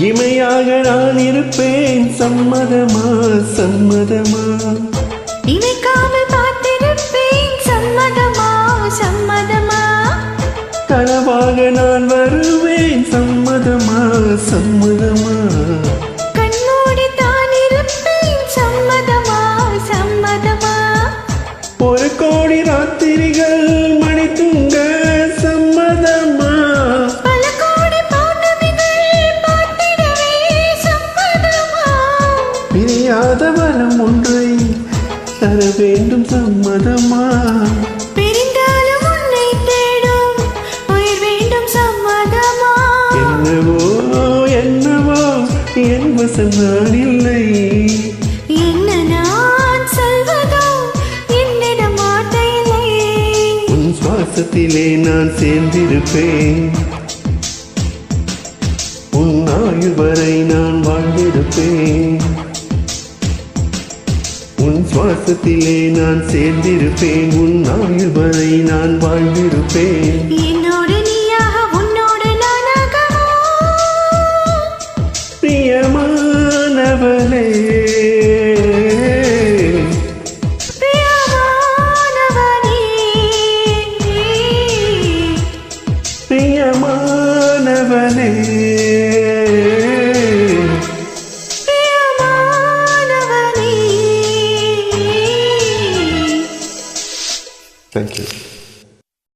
இமையாக நான் இருப்பேன். சம்மதமா சம்மதமா? நினைக்காமல் பார்த்திருப்பேன். சம்மதமா சம்மதமா? கனவாக நான் வருவேன். சம்மதமா சம்மதமா? கண்மூடி தான் இருப்பேன். சம்மதமா சம்மதமா? ஒரு கோடி ராத்திரிகள் மணி தூங்க சம்மதமா? பல கோடி பௌர்ணமிகள் பார்த்திடவே சம்மதமா? பிரியாத வரம் ஒன்றை தர வேண்டும். சம்மதமா? பிரிந்தாலும் உன்னை தேடும் உயிர் வேண்டும். சம்மதமா? என்னவோ என்னவோ என் வசம் நான் இல்லை. என்ன நான் சொல்வதோ என்னிடம் வார்த்தை இல்லை. உன் சுவாசத்திலே நான் சேர்ந்திருப்பேன். உன் ஆயுள் வரை நான் வாழ்ந்திருப்பேன். உன் சுவாசத்திலே நான் சேர்ந்திருப்பேன். உன் ஆயுள் வரை நான் வாழ்ந்திருப்பேன். என்னோடு நீயாக உன்னோடு நானாகவா? பிரியமானவளே, பிரியமானவனே, பிரியமானவளே.